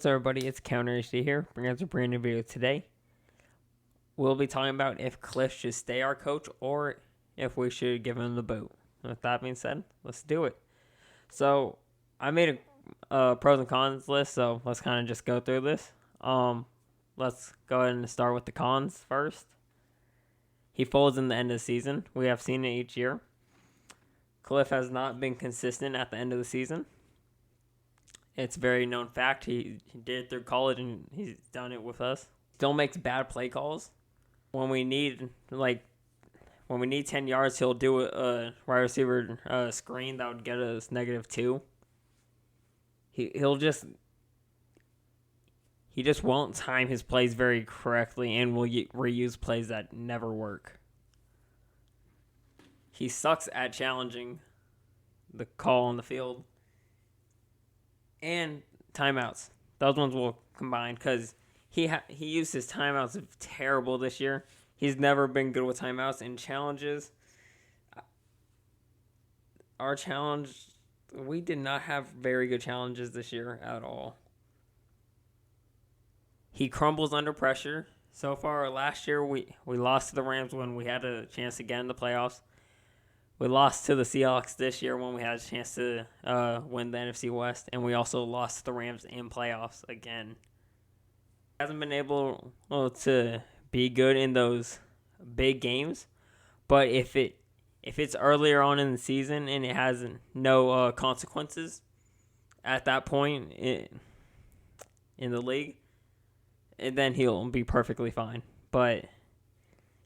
What's up, everybody? It's Counter HD here, bringing us a brand new video today. We'll be talking about if Kliff should stay our coach or if we should give him the boot. With that being said, let's do it. So, I made a pros and cons list, so let's kind of just go through this. Let's go ahead and start with the cons first. He folds in the end of the season. We have seen it each year. Kliff has not been consistent at the end of the season. It's a very known fact. He did it through college, and he's done it with us. Still makes bad play calls. When we need 10 yards, he'll do a wide receiver screen that would get us -2. He just won't time his plays very correctly and will reuse plays that never work. He sucks at challenging the call on the field. And timeouts. Those ones will combine because he used his timeouts terrible this year. He's never been good with timeouts and challenges. Our challenge, we did not have very good challenges this year at all. He crumbles under pressure. So far, last year, we lost to the Rams when we had a chance to get in the playoffs. We lost to the Seahawks this year when we had a chance to win the NFC West, and we also lost to the Rams in playoffs again. He hasn't been able to be good in those big games, but if it's earlier on in the season and it has no consequences at that point in the league, then he'll be perfectly fine. But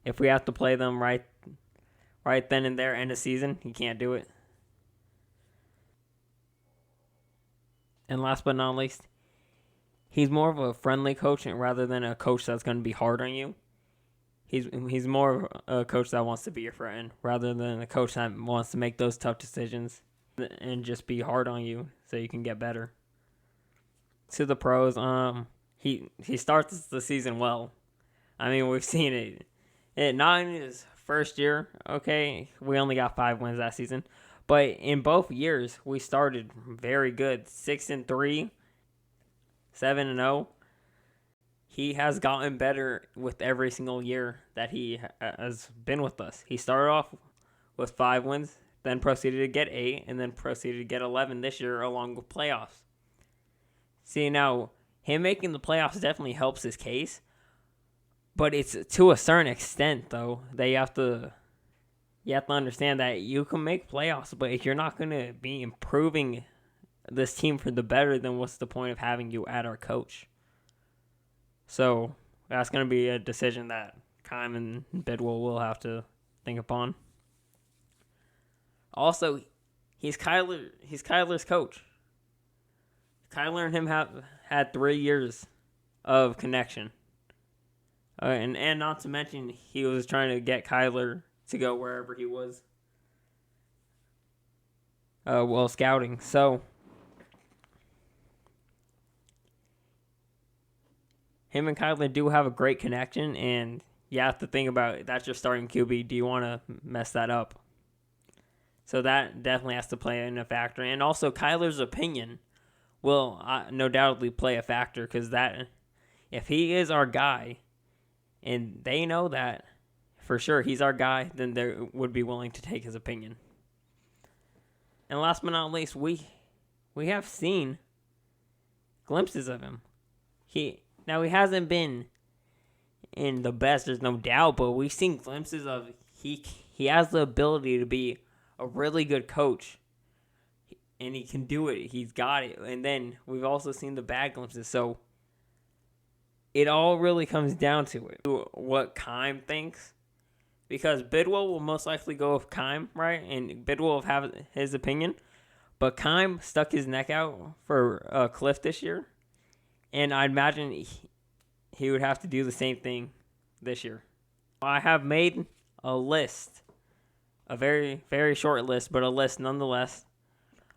if we have to play them right then and there, end of season, he can't do it. And last but not least, he's more of a friendly coach rather than a coach that's going to be hard on you. He's more of a coach that wants to be your friend rather than a coach that wants to make those tough decisions and just be hard on you so you can get better. To the pros, he starts the season well. I mean, we've seen it not in his first year, okay, we only got 5 wins that season. But in both years, we started very good. 6-3, 7-0. He has gotten better with every single year that he has been with us. He started off with 5 wins, then proceeded to get 8, and then proceeded to get 11 this year along with playoffs. See, now, him making the playoffs definitely helps his case. But it's to a certain extent, though, that you have to understand that you can make playoffs, but if you're not going to be improving this team for the better, then what's the point of having you at our coach? So that's going to be a decision that Keim and Bidwell will have to think upon. Also, he's Kyler's coach. Kyler and him have had 3 years of connection. And not to mention, he was trying to get Kyler to go wherever he was while scouting. So, him and Kyler do have a great connection, and you have to think about it. That's your starting QB. Do you want to mess that up? So that definitely has to play in a factor. And also, Kyler's opinion will no doubtly play a factor because that if he is our guy, and they know that for sure he's our guy, then they would be willing to take his opinion. And last but not least, we have seen glimpses of him. He hasn't been in the best, there's no doubt, but we've seen glimpses of he has the ability to be a really good coach. And he can do it. He's got it. And then we've also seen the bad glimpses. So it all really comes down to what Keim thinks. Because Bidwell will most likely go with Keim, right? And Bidwell will have his opinion. But Keim stuck his neck out for Kliff this year. And I imagine he would have to do the same thing this year. I have made a list. A very, very short list, but a list nonetheless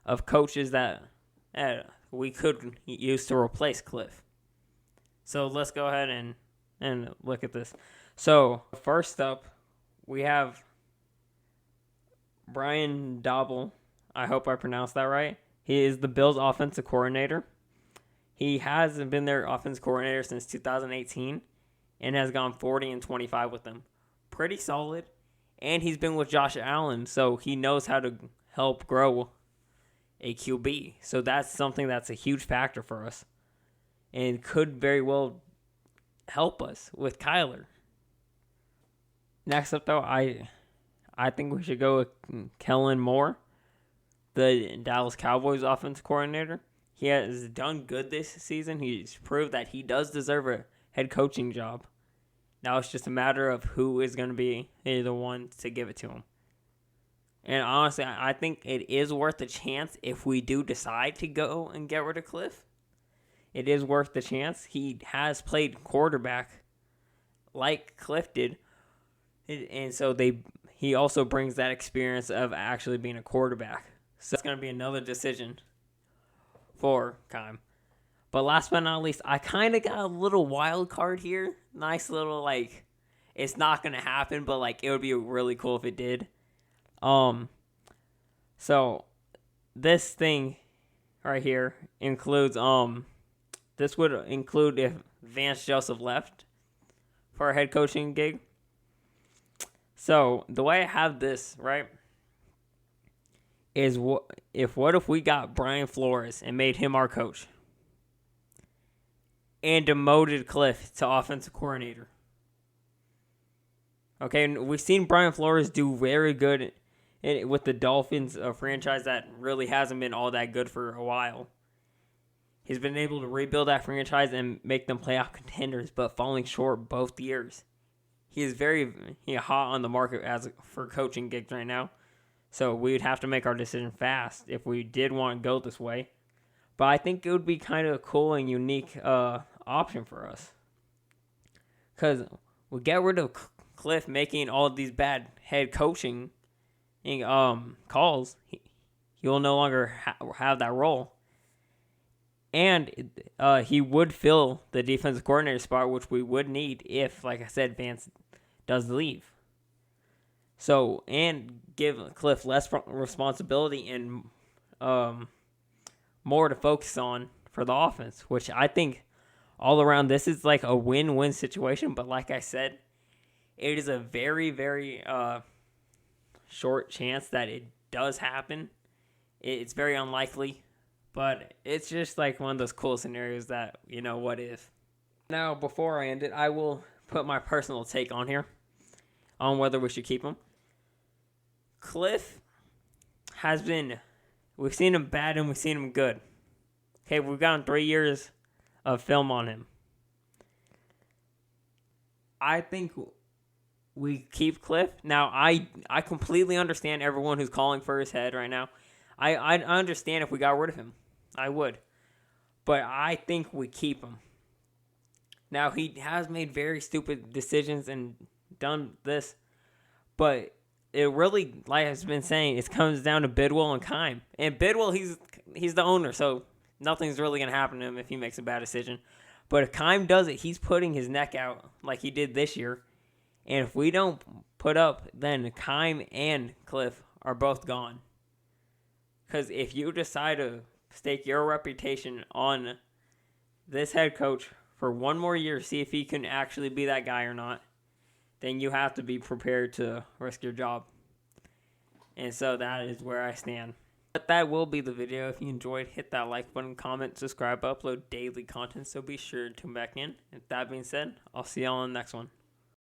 of coaches that we could use to replace Kliff. So let's go ahead and look at this. So first up, we have Brian Daboll. I hope I pronounced that right. He is the Bills' offensive coordinator. He hasn't been their offense coordinator since 2018 and has gone 40-25 with them. Pretty solid. And he's been with Josh Allen, so he knows how to help grow a QB. So that's something that's a huge factor for us and could very well help us with Kyler. Next up, though, I think we should go with Kellen Moore, the Dallas Cowboys offensive coordinator. He has done good this season. He's proved that he does deserve a head coaching job. Now it's just a matter of who is going to be the one to give it to him. And honestly, I think it is worth the chance if we do decide to go and get rid of Kliff. It is worth the chance. He has played quarterback like Kliff did. And so he also brings that experience of actually being a quarterback. So it's going to be another decision for Keim. But last but not least, I kind of got a little wild card here. Nice little, it's not going to happen, but, it would be really cool if it did. So this thing right here includes, this would include if Vance Joseph left for a head coaching gig. So the way I have this, right, is what if we got Brian Flores and made him our coach and demoted Kliff to offensive coordinator? Okay, and we've seen Brian Flores do very good with the Dolphins, a franchise that really hasn't been all that good for a while. He's been able to rebuild that franchise and make them playoff contenders, but falling short both years. He is very hot on the market for coaching gigs right now. So we would have to make our decision fast if we did want to go this way. But I think it would be kind of a cool and unique option for us. Because we get rid of Kliff making all of these bad head coaching calls. He'll no longer have that role. And he would fill the defensive coordinator spot, which we would need if, like I said, Vance does leave. So, and give Kliff less responsibility and more to focus on for the offense, which I think all around this is like a win-win situation. But like I said, it is a very, very short chance that it does happen. It's very unlikely. But it's just like one of those cool scenarios that, what if. Now, before I end it, I will put my personal take on here on whether we should keep him. Kliff has been, we've seen him bad and we've seen him good. Okay, we've gotten 3 years of film on him. I think we keep Kliff. Now, I completely understand everyone who's calling for his head right now. I understand if we got rid of him. I would. But I think we keep him. Now, he has made very stupid decisions and done this. But it really, like I've been saying, it comes down to Bidwell and Keim. And Bidwell, he's the owner, so nothing's really going to happen to him if he makes a bad decision. But if Keim does it, he's putting his neck out like he did this year. And if we don't put up, then Keim and Kliff are both gone. Because if you decide to stake your reputation on this head coach for one more year, see if he can actually be that guy or not, then you have to be prepared to risk your job. And so that is where I stand. But that will be the video. If you enjoyed, hit that like button, comment, subscribe, upload daily content, so be sure to tune back in. With that being said, I'll see y'all on the next one.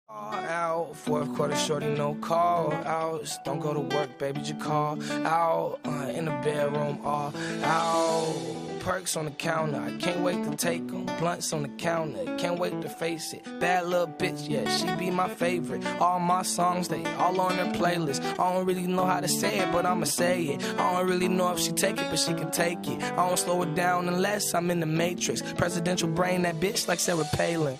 All out, fourth quarter shorty, no call outs. Don't go to work, baby, just call out. In the bedroom, all out. Perks on the counter, I can't wait to take them. Blunts on the counter, can't wait to face it. Bad little bitch, yeah, she be my favorite. All my songs, they all on her playlist. I don't really know how to say it, but I'ma say it. I don't really know if she take it, but she can take it. I don't slow it down unless I'm in the Matrix. Presidential brain, that bitch like Sarah Palin.